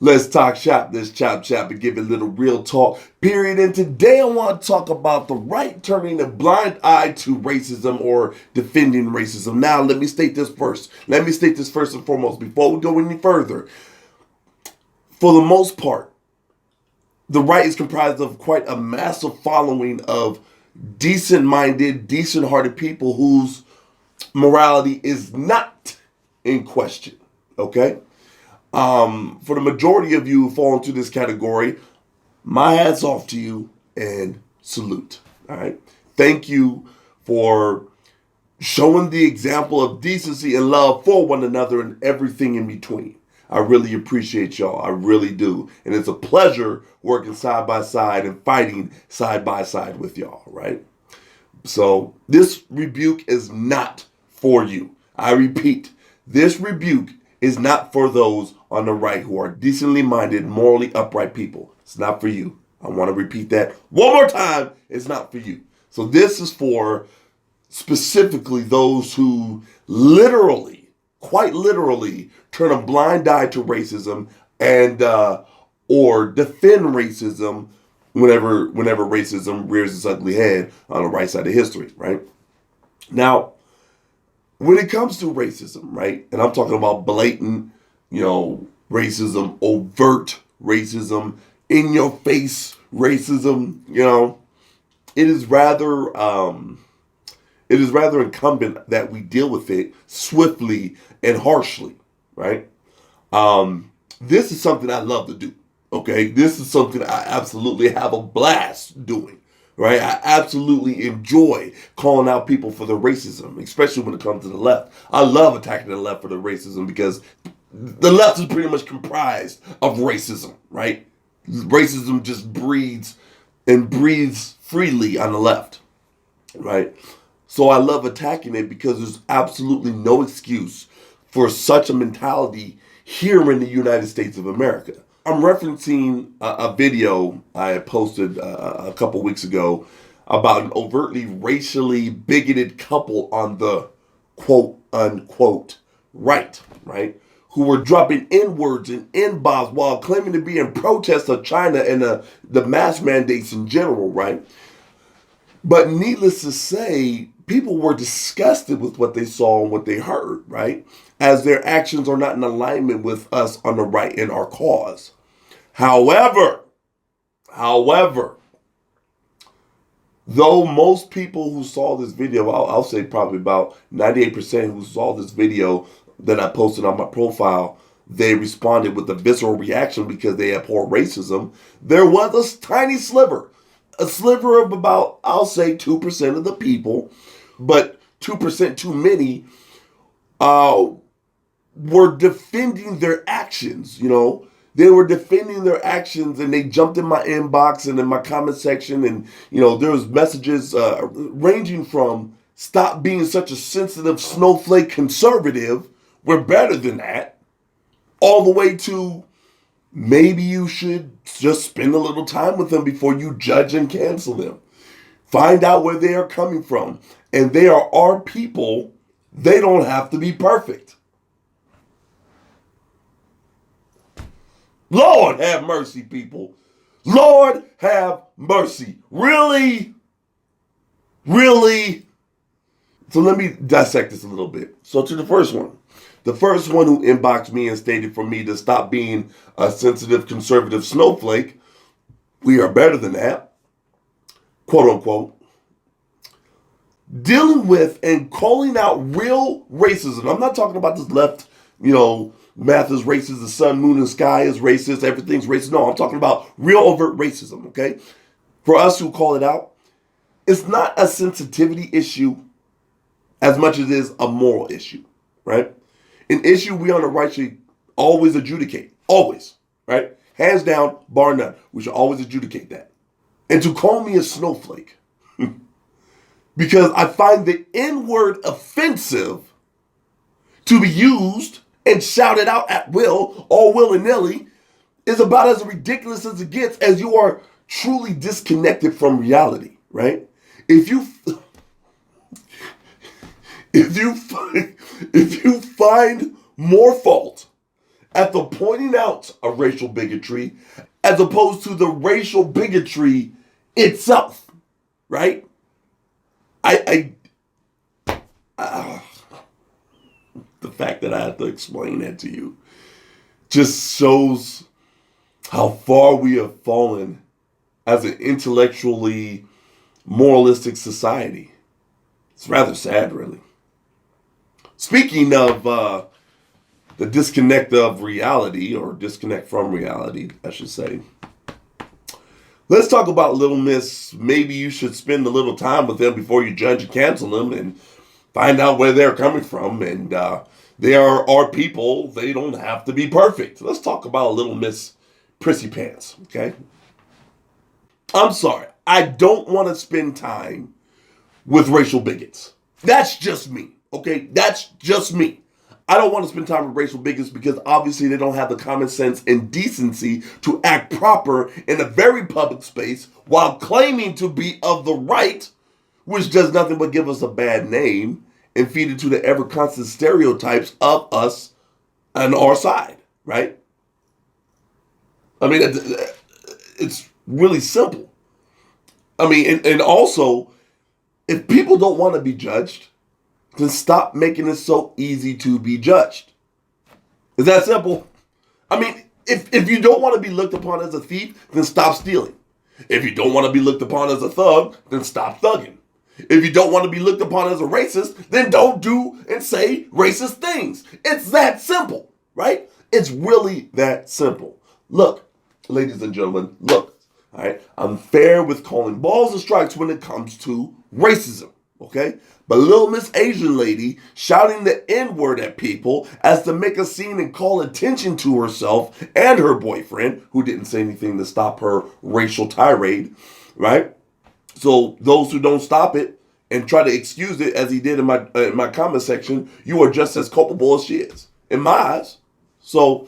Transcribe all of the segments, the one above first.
Let's talk shop, let's chop chop and give it a little real talk, period. And today I want to talk about the right turning a blind eye to racism or defending racism. Now, let me state this first. Let me state this first and foremost before we go any further. For the most part, the right is comprised of quite a massive following of decent minded, decent hearted people whose morality is not in question. Okay? For the majority of you who fall into this category, my hat's off to you and salute. All right. Thank you for showing the example of decency and love for one another and everything in between. I really appreciate y'all. I really do. And it's a pleasure working side by side and fighting side by side with y'all, right? So this rebuke is not for you. I repeat, this rebuke is not for those on the right who are decently minded, morally upright people. It's not for you. I want to repeat that one more time. It's not for you. So this is for specifically those who literally, quite literally, turn a blind eye to racism and or defend racism whenever racism rears its ugly head on the right side of history, right? Now, when it comes to racism, right, and I'm talking about blatant, racism, overt racism, in your face racism, it is rather incumbent that we deal with it swiftly and harshly, right? This is something I love to do. Okay, this is something I absolutely have a blast doing. Right, I absolutely enjoy calling out people for their racism, especially when it comes to the left. I love attacking the left for their racism because the left is pretty much comprised of racism, right? Racism just breeds and breathes freely on the left, right? So I love attacking it because there's absolutely no excuse for such a mentality here in the United States of America. I'm referencing a video I posted a couple weeks ago about an overtly racially bigoted couple on the quote unquote right, who were dropping N-words and N-bombs while claiming to be in protest of China and the mask mandates in general, right? But needless to say, people were disgusted with what they saw and what they heard, right? As their actions are not in alignment with us on the right in our cause. However, though most people who saw this video, I'll say probably about 98% who saw this video that I posted on my profile, they responded with a visceral reaction because they abhor racism. There was a tiny sliver, a sliver of about, I'll say 2% of the people, but 2% too many, were defending their actions, They were defending their actions and they jumped in my inbox and in my comment section. And, there was messages ranging from stop being such a sensitive snowflake conservative. We're better than that. All the way to maybe you should just spend a little time with them before you judge and cancel them. Find out where they are coming from. And they are our people. They don't have to be perfect. Lord have mercy, people. Lord have mercy. Really? Really? So let me dissect this a little bit. So to the first one. The first one who inboxed me and stated for me to stop being a sensitive conservative snowflake. We are better than that. Quote unquote. Dealing with and calling out real racism. I'm not talking about this left, math is racist, the sun, moon, and sky is racist, everything's racist. No, I'm talking about real overt racism, okay? For us who call it out, it's not a sensitivity issue as much as it is a moral issue, right? An issue we on the right should always adjudicate. Always, right? Hands down, bar none. We should always adjudicate that. And to call me a snowflake, because I find the N-word offensive to be used and shouted out at will, all willy-nilly, is about as ridiculous as it gets as you are truly disconnected from reality, right? If you find more fault at the pointing out of racial bigotry as opposed to the racial bigotry itself, right? The fact that I have to explain that to you just shows how far we have fallen as an intellectually moralistic society. It's rather sad, really. Speaking of the disconnect of reality, or disconnect from reality, I should say, let's talk about Little Miss. Maybe you should spend a little time with them before you judge and cancel them and find out where they're coming from. And they are people. They don't have to be perfect. Let's talk about Little Miss Prissy Pants, okay? I'm sorry. I don't want to spend time with racial bigots. That's just me, okay? That's just me. I don't want to spend time with racial bigots because obviously they don't have the common sense and decency to act proper in a very public space while claiming to be of the right, which does nothing but give us a bad name and feed into the ever constant stereotypes of us and our side, right? I mean, it's really simple. I mean, and also, if people don't want to be judged, then stop making it so easy to be judged. Is that simple? I mean, if you don't want to be looked upon as a thief, then stop stealing. If you don't want to be looked upon as a thug, then stop thugging. If you don't want to be looked upon as a racist, then don't do and say racist things. It's that simple, right? It's really that simple. Look, ladies and gentlemen, look, all right? I'm fair with calling balls and strikes when it comes to racism, okay? But Little Miss Asian Lady shouting the N-word at people as to make a scene and call attention to herself and her boyfriend, who didn't say anything to stop her racial tirade, right? So those who don't stop it and try to excuse it, as he did in my comment section, you are just as culpable as she is, in my eyes. So,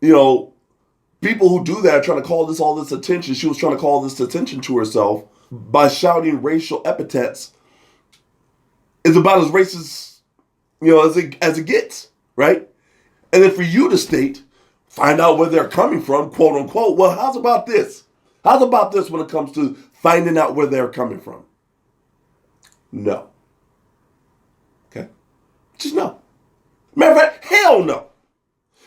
people who do that are trying to call all this attention. She was trying to call this attention to herself by shouting racial epithets. It's about as racist, as it gets, right? And then for you to state, find out where they're coming from, quote unquote. Well, how's about this? How's about this when it comes to finding out where they're coming from? No. Okay? Just no. Matter of fact, hell no.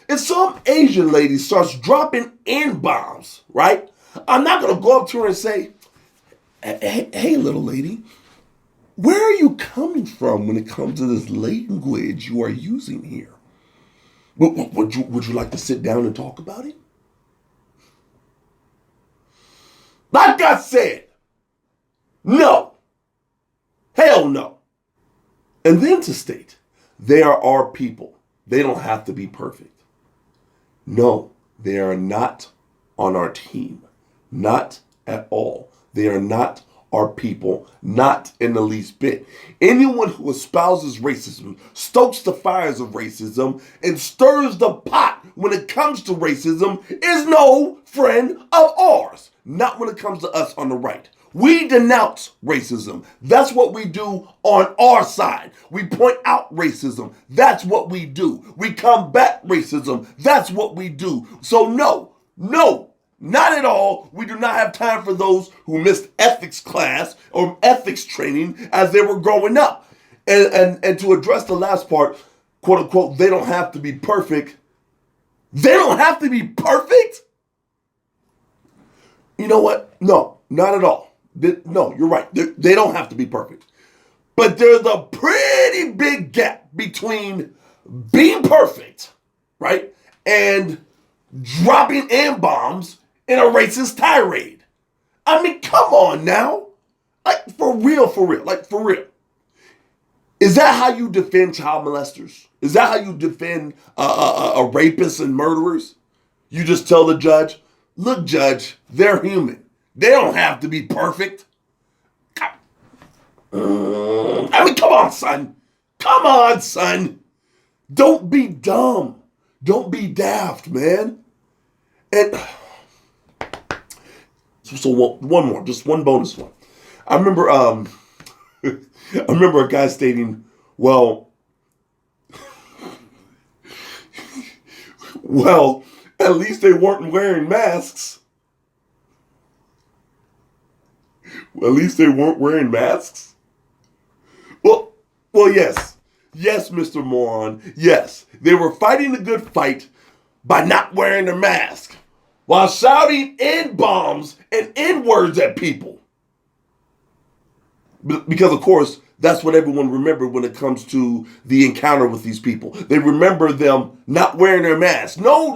If some Asian lady starts dropping N-bombs, right? I'm not going to go up to her and say, hey, little lady, where are you coming from when it comes to this language you are using here? Would you like to sit down and talk about it? Like I said, no. Hell no. And then to state, they are our people. They don't have to be perfect. No, they are not on our team. Not at all. They are not our people, not in the least bit. Anyone who espouses racism, stokes the fires of racism, and stirs the pot when it comes to racism is no friend of ours. Not when it comes to us on the right. We denounce racism. That's what we do on our side. We point out racism. That's what we do. We combat racism. That's what we do. So no, not at all. We do not have time for those who missed ethics class or ethics training as they were growing up. And to address the last part, quote unquote, they don't have to be perfect. They don't have to be perfect? You know what? No, not at all. No, you're right. They don't have to be perfect. But there's a pretty big gap between being perfect, right, and dropping N-bombs in a racist tirade. I mean, come on now. Like, for real. Like, for real. Is that how you defend child molesters? Is that how you defend rapists and murderers? You just tell the judge, look, judge, they're human. They don't have to be perfect. I mean, come on, son. Come on, son. Don't be dumb. Don't be daft, man. And so one more, just one bonus one. I remember a guy stating, well, Well, at least they weren't wearing masks. At least they weren't wearing masks. Well, yes. Yes, Mr. Moron. Yes, they were fighting the good fight by not wearing their mask while shouting N-bombs and N-words at people. Because, of course, that's what everyone remembered when it comes to the encounter with these people. They remember them not wearing their masks. No.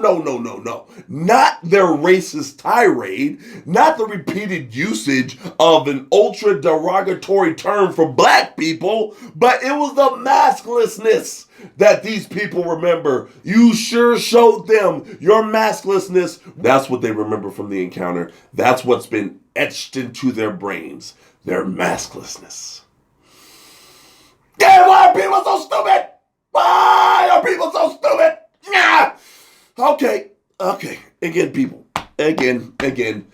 Not their racist tirade, not the repeated usage of an ultra derogatory term for black people, but it was the masklessness that these people remember. You sure showed them your masklessness. That's what they remember from the encounter. That's what's been etched into their brains. Their masklessness. Yeah, why are people so stupid? Why are people so stupid? Yeah. Okay. Again, people. Again.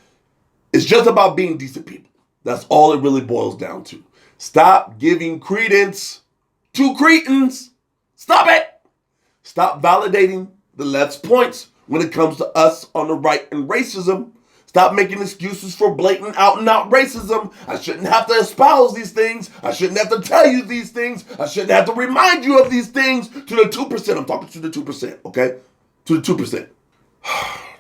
It's just about being decent people. That's all it really boils down to. Stop giving credence to cretins. Stop it. Stop validating the left's points when it comes to us on the right and racism. Stop making excuses for blatant out and out racism. I shouldn't have to espouse these things. I shouldn't have to tell you these things. I shouldn't have to remind you of these things. To the 2%, I'm talking to the 2%, okay? To the 2%.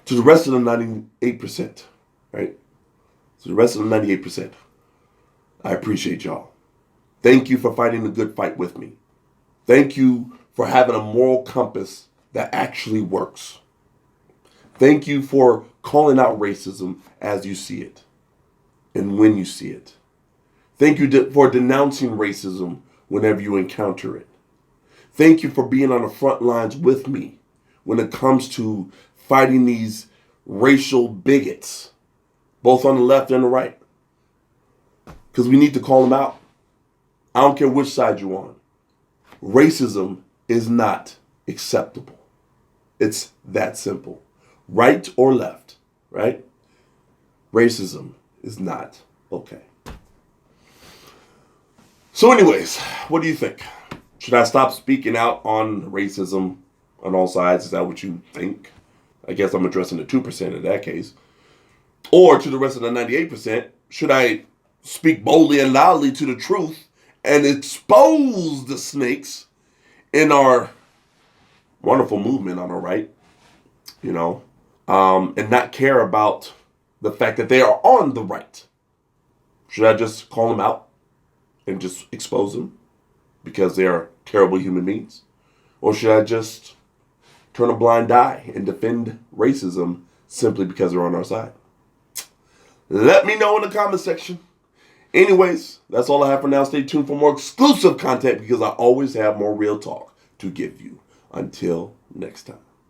To the rest of the 98%, right? To the rest of the 98%, I appreciate y'all. Thank you for fighting the good fight with me. Thank you for having a moral compass that actually works. Thank you for calling out racism as you see it and when you see it. Thank you for denouncing racism whenever you encounter it. Thank you for being on the front lines with me when it comes to fighting these racial bigots, both on the left and the right. Because we need to call them out. I don't care which side you're on. Racism is not acceptable. It's that simple. Right or left, right? Racism is not okay. So anyways, what do you think? Should I stop speaking out on racism on all sides? Is that what you think? I guess I'm addressing the 2% in that case. Or to the rest of the 98%, should I speak boldly and loudly to the truth and expose the snakes in our wonderful movement on the right, and not care about the fact that they are on the right? Should I just call them out and just expose them because they are terrible human beings? Or should I just turn a blind eye and defend racism simply because they're on our side? Let me know in the comment section. Anyways, that's all I have for now. Stay tuned for more exclusive content because I always have more real talk to give you. Until next time.